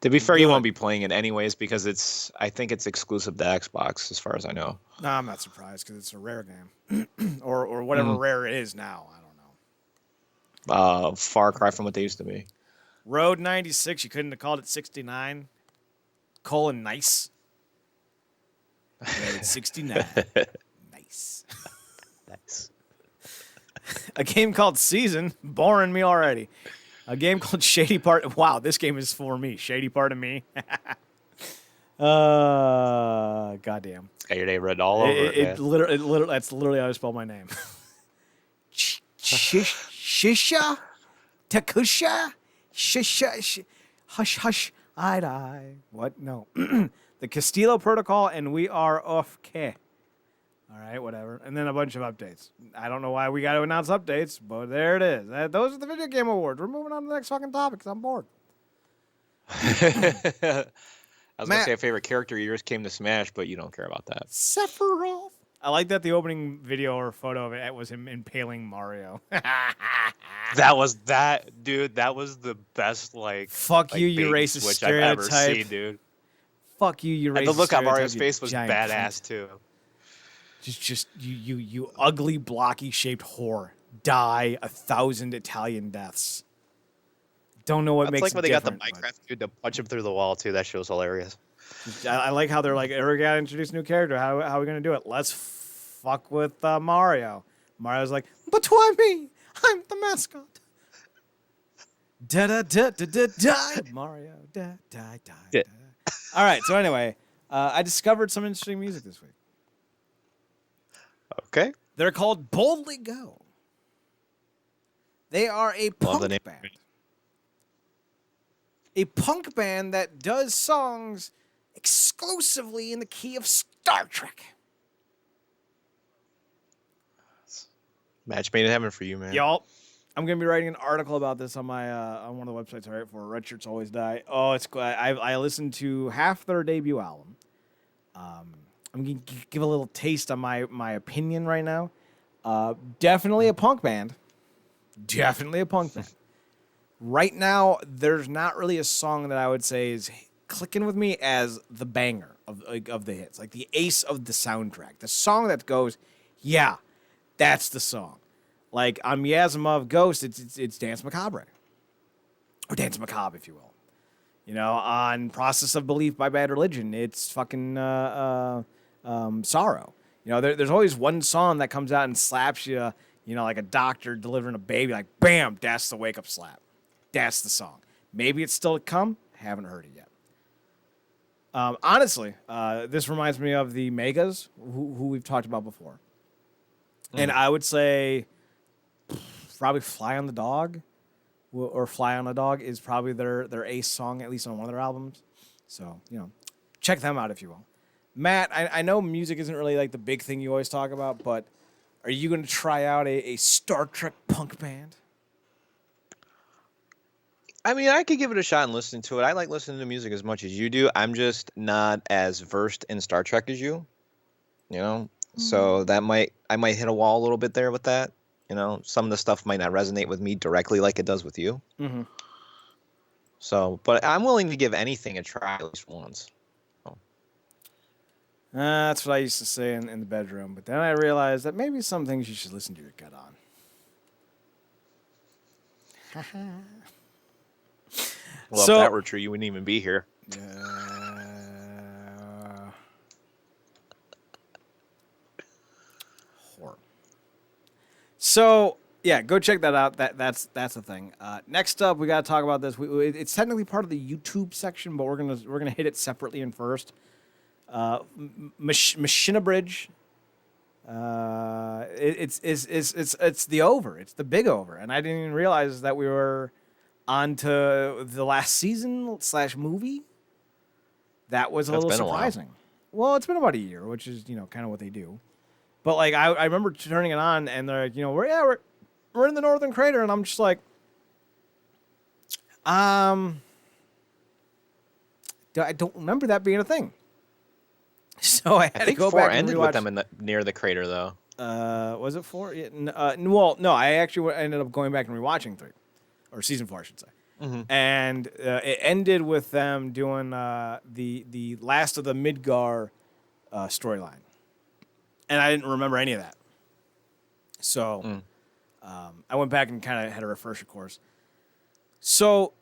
To be fair, you won't be playing it anyways because I think it's exclusive to Xbox, as far as I know. No, I'm not surprised because it's a Rare game, or whatever Rare it is now. I don't know. Far cry from what they used to be. Road 96. You couldn't have called it 69. Nice. Rated 69. Nice. Nice. A game called Season, boring me already. A game called Shady Part. Wow, this game is for me. Shady Part of Me. Goddamn. Got your name written all over it, man. Literally, that's literally how I spell my name. Shisha? Takusha? Shisha? Hush, hush. I. What? No. The Castillo Protocol, and we are okay. All right, whatever. And then a bunch of updates. I don't know why we got to announce updates, but there it is. Those are the video game awards. We're moving on to the next fucking topic because I'm bored. I was going to say a favorite character of yours came to Smash, but you don't care about that. Sephiroth. I like that the opening video or photo of it was him impaling Mario. That was the best, like... Fuck like, you, you bait racist switch I've ever stereotype. seen, dude. Fuck you, you racist And the look on stereotype, Mario's you face was giant badass, cunt. too. Just you ugly blocky shaped whore. Die 1,000 Italian deaths. Don't know what That's makes like it when they got the different, Minecraft dude to punch him through the wall, too. That shit was hilarious. I like how they're like, we gotta introduce a new character. How are we gonna do it? Let's fuck with Mario. Mario's like, but why me? I'm the mascot. Da da da da da die, Mario. Da die die. Yeah. All right. So anyway, I discovered some interesting music this week. Okay. They're called Boldly Go. They are a punk band. A punk band that does songs exclusively in the key of Star Trek. Match made in heaven for you, man. Y'all, I'm gonna be writing an article about this on my on one of the websites I write for. Red Shirts Always Die. Oh, it's cool. I listened to half their debut album. I'm gonna give a little taste on my opinion right now. Definitely a punk band. Definitely a punk band. Right now, there's not really a song that I would say is clicking with me as the banger of the hits, like the ace of the soundtrack, the song that goes, yeah, that's the song. Like on Miasma Ghost, it's Dance Macabre, or Dance Macabre, if you will. You know, on Process of Belief by Bad Religion, it's fucking Sorrow. You know, there's always one song that comes out and slaps you. You know, like a doctor delivering a baby, like bam, that's the wake up slap. That's the song. Maybe it's still to come. Haven't heard it yet. Honestly, this reminds me of the Megas, who we've talked about before. And I would say probably Fly on the Dog or Fly on a Dog is probably their ace song, at least on one of their albums. So, you know, check them out if you will. Matt, I know music isn't really like the big thing you always talk about, but are you going to try out a Star Trek punk band? I mean, I could give it a shot and listen to it. I like listening to music as much as you do. I'm just not as versed in Star Trek as you. You know, so I might hit a wall a little bit there with that. You know, some of the stuff might not resonate with me directly like it does with you. Mm-hmm. So, but I'm willing to give anything a try at least once. That's what I used to say in the bedroom, but then I realized that maybe some things you should listen to your gut on. Well, So- if that were true, you wouldn't even be here. Horror. So yeah, go check that out. That's the thing. Next up, we got to talk about this. It's technically part of the YouTube section, but we're gonna hit it separately in first. Machinabridge. It's the over. It's the big over, and I didn't even realize that we were on to the last season / movie. That was a That's little been a while. surprising. Well, it's been about a year, which is kind of what they do. But like I remember turning it on, and they're like, we're in the Northern Crater, and I'm just like, I don't remember that being a thing. So I had I to think go 4 back and ended rewatch. with them near the crater, though. Was it 4? Yeah, well, no, I actually ended up going back and rewatching 3, or season 4, I should say. Mm-hmm. And it ended with them doing the last of the Midgar storyline, and I didn't remember any of that. So I went back and kind of had a refresher course. So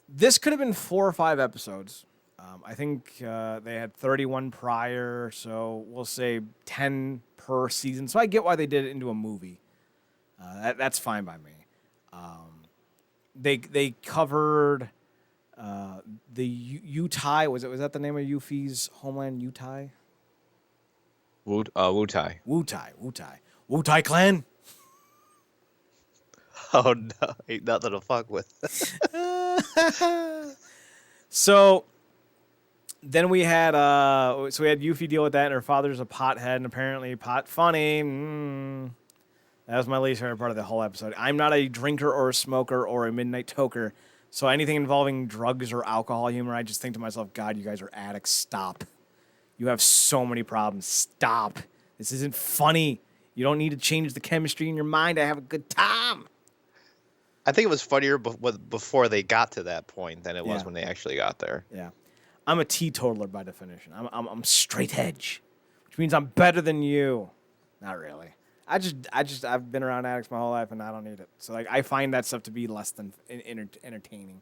this could have been 4 or 5 episodes I think they had 31 prior, so we'll say 10 per season. So I get why they did it into a movie. That's fine by me. They covered the Utah. Was that the name of Yuffie's homeland? Utah. Wu-Tai. Wu-Tai clan. Oh no, ain't nothing to fuck with. So then we had Yuffie deal with that, and her father's a pothead, and apparently pot funny. That was my least favorite part of the whole episode. I'm not a drinker or a smoker or a midnight toker, so anything involving drugs or alcohol humor, I just think to myself, God, you guys are addicts. Stop. You have so many problems. Stop. This isn't funny. You don't need to change the chemistry in your mind to have a good time. I think it was funnier before they got to that point than it was when they actually got there. Yeah. I'm a teetotaler by definition. I'm straight edge, which means I'm better than you. Not really. I've been around addicts my whole life and I don't need it. So like I find that stuff to be less than entertaining.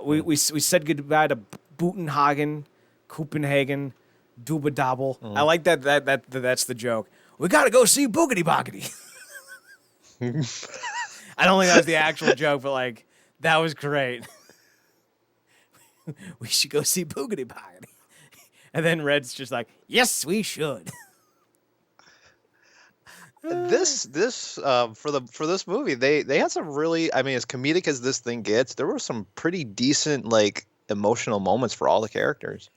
We said goodbye to Butenhagen, Copenhagen, Dubadabble. I like that's the joke. We gotta go see Boogity Boggity. I don't think that was the actual joke, but like that was great. We should go see Boogity Boggity. And then Red's just like, yes, we should. This for this movie, they had some really, I mean, as comedic as this thing gets, there were some pretty decent like emotional moments for all the characters.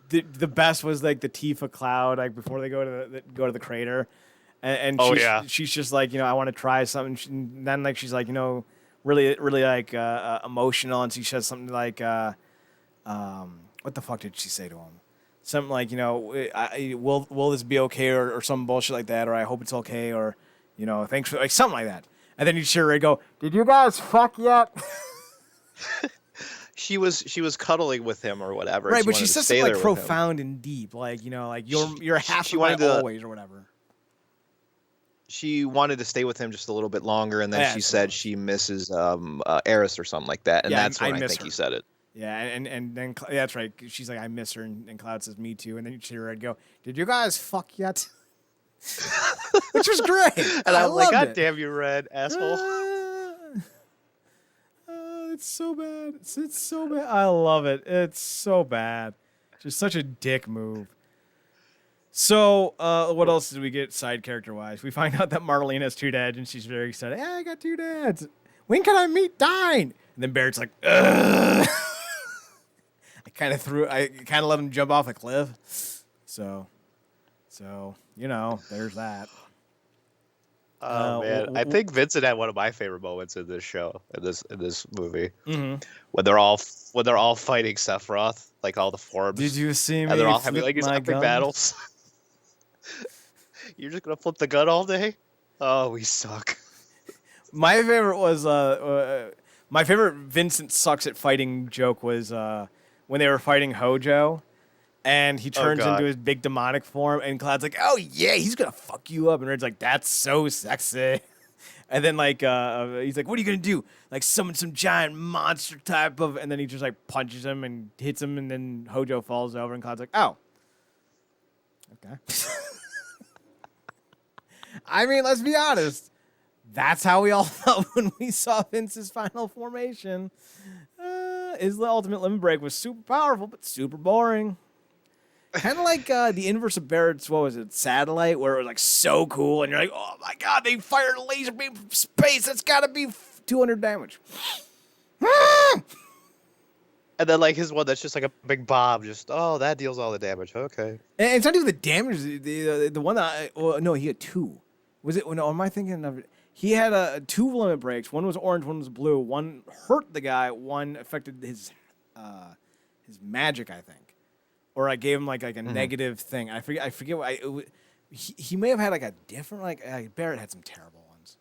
The best was like the Tifa Cloud, like before they go to the crater, and she's just like, I want to try something. And then like she's like, really like emotional, and she says something like, what the fuck did she say to him? Something like, will this be okay, or some bullshit like that, or I hope it's okay, or thanks for, like, something like that. And then you hear her go, did you guys fuck yet? She was cuddling with him or whatever. Right, but she says something like profound and deep, like like you're half of my always or whatever. She wanted to stay with him just a little bit longer, and then she said she misses Eris or something like that, and that's when I think he said it. Yeah, and then that's right. She's like, I miss her, and Cloud says, me too. And then you hear her go, did you guys fuck yet? Which was great. And I'm like, God damn you, Red, asshole. It's so bad. It's so bad. I love it. It's so bad. Just such a dick move. So, what else did we get side character-wise? We find out that Marlene has two dads, and she's very excited. Hey, I got two dads. When can I meet Dine? And then Barrett's like, ugh. I kind of let him jump off a cliff. So, there's that. Oh man, I think Vincent had one of my favorite moments in this show, in this movie, when they're all fighting Sephiroth, like all the forms. Did you see me? And they're all having like these epic battles. You're just gonna flip the gun all day? Oh, we suck. My favorite was my favorite Vincent sucks at fighting joke was when they were fighting Hojo. And he turns into his big demonic form, and Cloud's like, oh, yeah, he's going to fuck you up. And Red's like, that's so sexy. And then, like, he's like, what are you going to do? Like, summon some giant monster type of... And then he just, like, punches him and hits him, and then Hojo falls over, and Cloud's like, oh. Okay. I mean, let's be honest. That's how we all felt when we saw Vince's final formation. His ultimate limit break was super powerful, but super boring. Kind of like the inverse of Barrett's, what was it, Satellite, where it was like so cool, and you're like, oh my god, they fired a laser beam from space. That's got to be 200 damage. And then like his one that's just like a big bomb, just that deals all the damage. Okay. And it's not even the damage. The one that no, he had two. Was it? No, am I thinking of it? He had two limit breaks. One was orange, one was blue. One hurt the guy. One affected his magic, I think. Or I gave him like a negative thing. I forget what he may have had like a different Barrett had some terrible ones.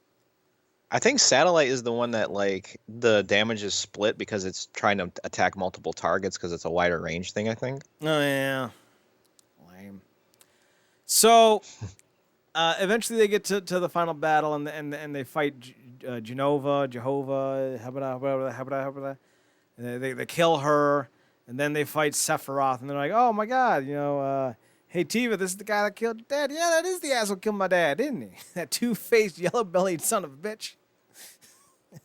I think Satellite is the one that like the damage is split because it's trying to attack multiple targets because it's a wider range thing, I think. Oh yeah. Lame. So eventually they get to the final battle and they fight Jehovah. They kill her. And then they fight Sephiroth, and they're like, "Oh my God, hey Tiva, this is the guy that killed your dad. Yeah, that is the asshole who killed my dad, isn't he? That two-faced, yellow-bellied son of a bitch."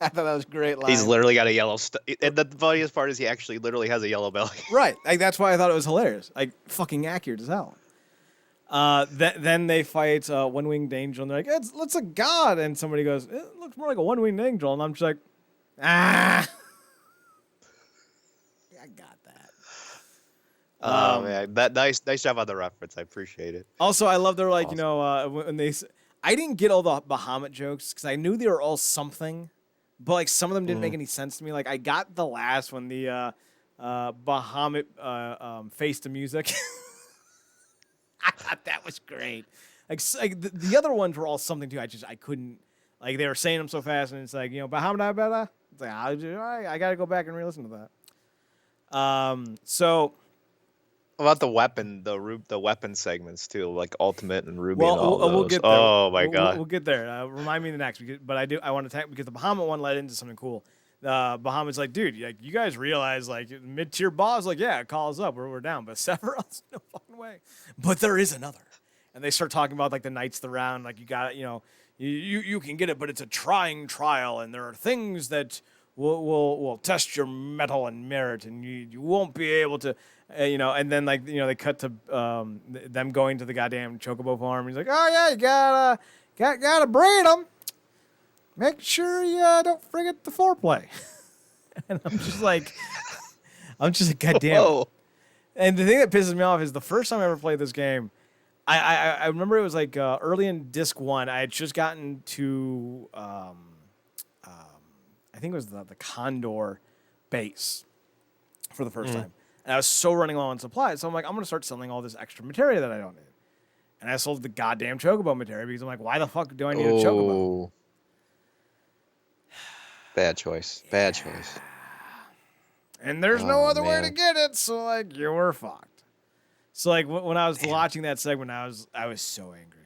I thought that was a great line. He's literally got a yellow. And the funniest part is he actually literally has a yellow belly. Right. Like that's why I thought it was hilarious. Like fucking accurate as hell. Then they fight one-winged angel, and they're like, "It's a god." And somebody goes, "It looks more like a one-winged angel," and I'm just like, "Ah." I got that. Oh man, that nice job on the reference. I appreciate it. Also, I love they're like, Awesome. when I didn't get all the Bahamut jokes because I knew they were all something, but like some of them didn't make any sense to me. Like I got the last one, the Bahamut face to music. I thought that was great. Like the other ones were all something too. I couldn't, like, they were saying them so fast, and it's like, Bahamut better. It's like, I got to go back and re-listen to that. So About the weapon, the weapon segments too, like Ultimate and Ruby well, and all we'll those. get there. Oh my We'll god. get there. Remind me the next, but I want to talk because the Bahamut one led into something cool. Bahamut's like, dude, like, you guys realize, like, mid-tier boss, like, yeah, call us up, we're down, but Sephiroth's no fucking way. But there is another, and they start talking about like the Knights of the Round, like you got, you can get it, but it's a trying trial, and there are things that will test your mettle and merit, and you won't be able to, and then like they cut to them going to the goddamn Chocobo farm. He's like, oh yeah, you gotta breed them. Make sure you don't forget the foreplay. And I'm just like, goddamn. Whoa. And the thing that pisses me off is the first time I ever played this game, I remember it was like early in disc 1. I had just gotten to I think it was the Condor base for the first time. And I was so running low on supplies, so I'm like, I'm gonna start selling all this extra materia that I don't need. And I sold the goddamn Chocobo materia because I'm like, why the fuck do I need a Chocobo? Bad choice. Bad choice. And there's no other way to man. get it, so like you were fucked. So like when I was watching that segment, I was so angry.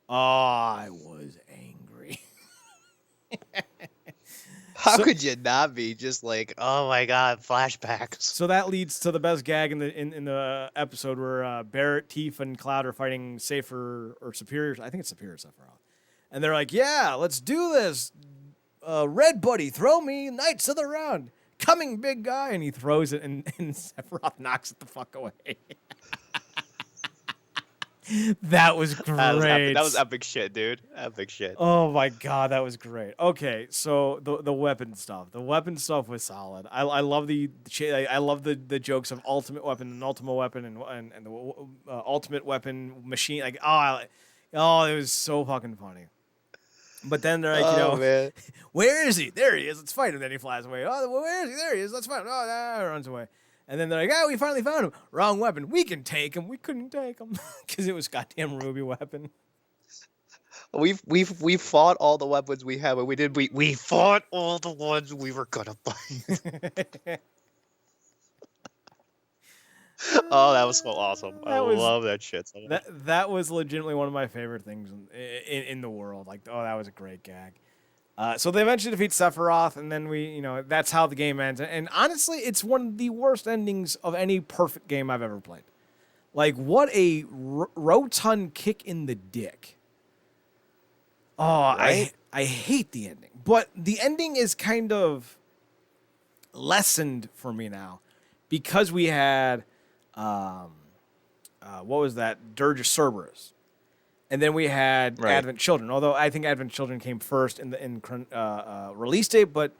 Oh, I was angry. How could you not be just like, oh my god, flashbacks? So that leads to the best gag in the episode where Barrett, Tifa, and Cloud are fighting Safer or Superior. I think it's Superior Sephiroth. And they're like, yeah, let's do this. Red Buddy, throw me Knights of the Round. Coming, big guy. And he throws it, and Sephiroth knocks it the fuck away. That was great. That was epic shit, dude. Epic shit. Oh my god, that was great. Okay, so the weapon stuff. The weapon stuff was solid. I love I love the jokes of ultimate weapon and ultimate weapon and the ultimate weapon machine. Like it was so fucking funny. But then they're like, man. where is he? There he is. Let's fight him. Then he flies away. Oh, where is he? There he is. Let's fight him. Oh, he runs away. And then they're like, we finally found him. Wrong weapon. We can take him. We couldn't take him because it was goddamn Ruby weapon. We fought all the weapons we have, and we fought all the ones we were gonna fight. Oh, that was so awesome. I love that shit so much. That was legitimately one of my favorite things in the world. Like, that was a great gag. So they eventually defeat Sephiroth, and then that's how the game ends. And honestly, it's one of the worst endings of any perfect game I've ever played. Like, what a rotund kick in the dick. Oh, Right? I hate the ending. But the ending is kind of lessened for me now because we had, what was that? Dirge of Cerberus. And then we had Advent Children, although I think Advent Children came first in release date, but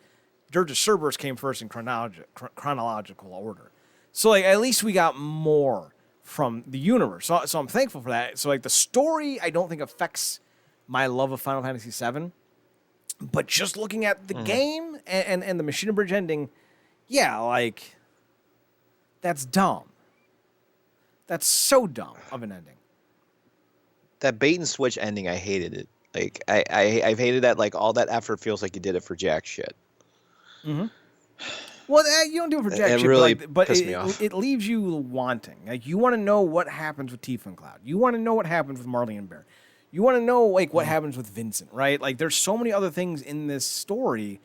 Dirge of Cerberus came first in chronological order. So like at least we got more from the universe. So I'm thankful for that. So like the story I don't think affects my love of Final Fantasy VII, but just looking at the game and the Machinabridge ending, yeah, like that's dumb. That's so dumb of an ending. That bait and switch ending, I hated it. Like I've hated that. Like all that effort feels like you did it for jack shit. Mm-hmm. Well, you don't do it for jack shit, really but pissed me off. It leaves you wanting. Like you want to know what happens with Tifa and Cloud. You want to know what happens with Marley and Bear. You want to know like what happens with Vincent, right? Like there's so many other things in this story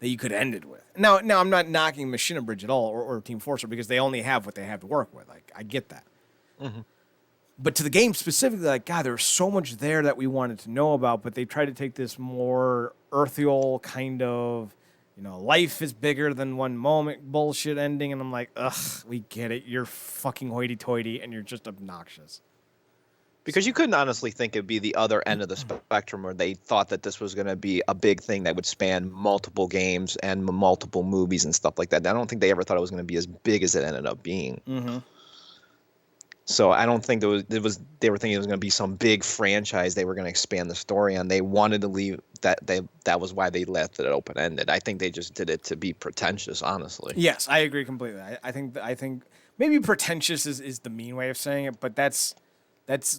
that you could end it with. Now I'm not knocking Machinabridge at all or Team Fortress because they only have what they have to work with. Like, I get that. Mm-hmm. But to the game specifically, like, God, there was so much there that we wanted to know about, but they tried to take this more earthial kind of, life is bigger than one moment bullshit ending, and I'm like, ugh, we get it. You're fucking hoity-toity, and you're just obnoxious. Because you couldn't honestly think it'd be the other end of the spectrum where they thought that this was going to be a big thing that would span multiple games and multiple movies and stuff like that. I don't think they ever thought it was going to be as big as it ended up being. Mm-hmm. So I don't think they were thinking it was going to be some big franchise they were going to expand the story on. They wanted to leave that was why they left it open ended. I think they just did it to be pretentious, honestly. Yes, I agree completely. I think maybe pretentious is the mean way of saying it, but that's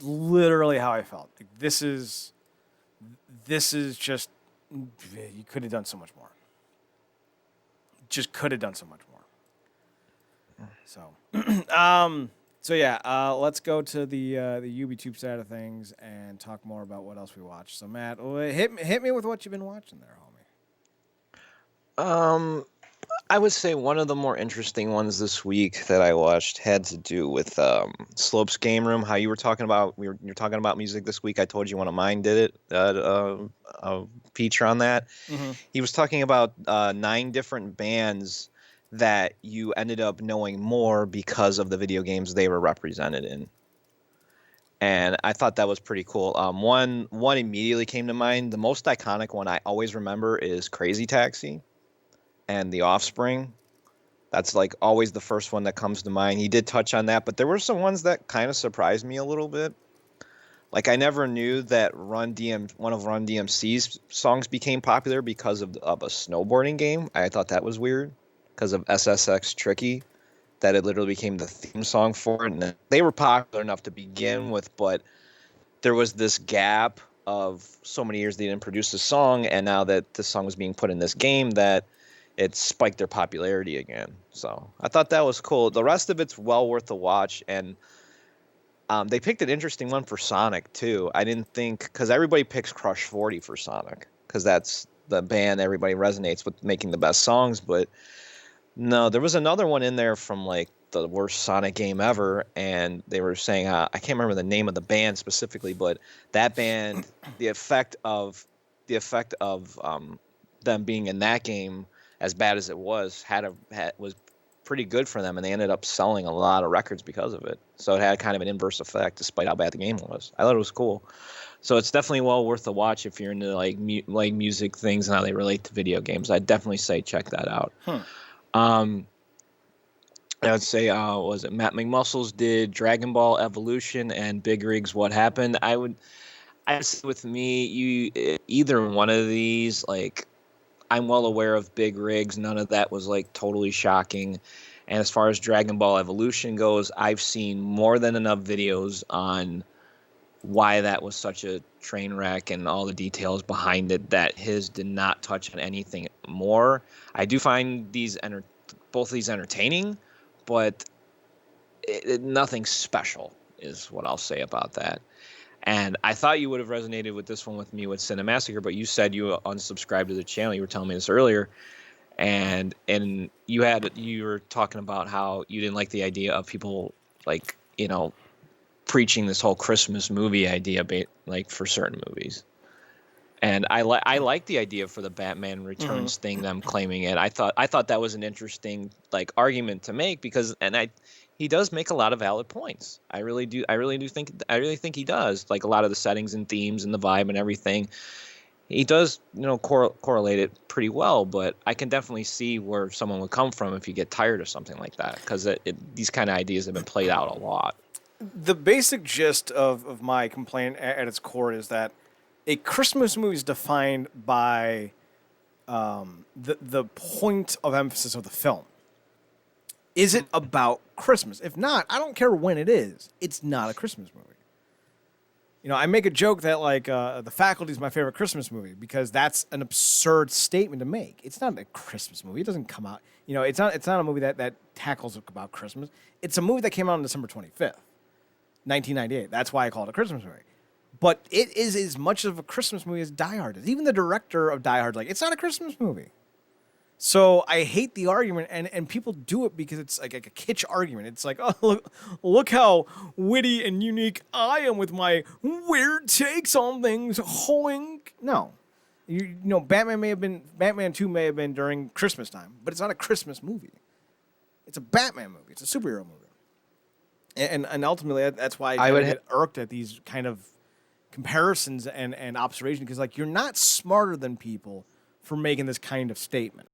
literally how I felt. Like, this is just, you could have done so much more. Just could have done so much more. So, so yeah, let's go to the UbiTube side of things and talk more about what else we watched. So Matt, hit me with what you've been watching there, homie. I would say one of the more interesting ones this week that I watched had to do with Slope's Game Room. How you were talking about you're talking about music this week. I told you one of mine did it. A feature on that. Mm-hmm. He was talking about 9 different bands that you ended up knowing more because of the video games they were represented in. And I thought that was pretty cool. One immediately came to mind. The most iconic one I always remember is Crazy Taxi and The Offspring. That's like always the first one that comes to mind. He did touch on that, but there were some ones that kind of surprised me a little bit. Like, I never knew that one of Run DMC's songs became popular because of a snowboarding game. I thought that was weird because of SSX Tricky, that it literally became the theme song for it. And they were popular enough to begin with, but there was this gap of so many years they didn't produce a song, and now that the song was being put in this game, that it spiked their popularity again. So I thought that was cool. The rest of it's well worth the watch, and they picked an interesting one for Sonic too. I didn't think, because everybody picks Crush 40 for Sonic because that's the band everybody resonates with making the best songs, but no, there was another one in there from like the worst Sonic game ever, and they were saying I can't remember the name of the band specifically, but that band, the effect of them being in that game, as bad as it was, was pretty good for them, and they ended up selling a lot of records because of it. So it had kind of an inverse effect, despite how bad the game was. I thought it was cool. So it's definitely well worth the watch if you're into like music things and how they relate to video games. I'd definitely say check that out. I would say, was it Matt McMuscles did Dragon Ball Evolution and Big Rig's What Happened? I'd say with me, either one of these, like, I'm well aware of Big Rigs. None of that was like totally shocking. And as far as Dragon Ball Evolution goes, I've seen more than enough videos on why that was such a train wreck and all the details behind it that his did not touch on anything more. I do find both of these entertaining, but nothing special is what I'll say about that. And I thought you would have resonated with this one with me with Cinemassacre, but you said you unsubscribed to the channel. You were telling me this earlier, and you were talking about how you didn't like the idea of people like preaching this whole Christmas movie idea, like for certain movies. And I like the idea for the Batman Returns thing, them claiming it. I thought that was an interesting like argument to make because he does make a lot of valid points. I really think he does. Like a lot of the settings and themes and the vibe and everything, he does correlate it pretty well. But I can definitely see where someone would come from if you get tired of something like that, because these kind of ideas have been played out a lot. The basic gist of my complaint at its core is that a Christmas movie is defined by the point of emphasis of the film. Is it about Christmas? If not, I don't care when it is. It's not a Christmas movie. I make a joke that like The Faculty is my favorite Christmas movie because that's an absurd statement to make. It's not a Christmas movie. It doesn't come out. It's not a movie that tackles about Christmas. It's a movie that came out on December 25th, 1998. That's why I call it a Christmas movie. But it is as much of a Christmas movie as Die Hard is. Even the director of Die Hard, it's not a Christmas movie. So I hate the argument, and people do it because it's like a kitsch argument. It's like, oh, look how witty and unique I am with my weird takes on things. Hoink. No. You know, Batman 2 may have been during Christmas time, but it's not a Christmas movie. It's a Batman movie. It's a superhero movie. And ultimately, that's why I get irked at these kind of comparisons and observations, because, like, you're not smarter than people for making this kind of statement.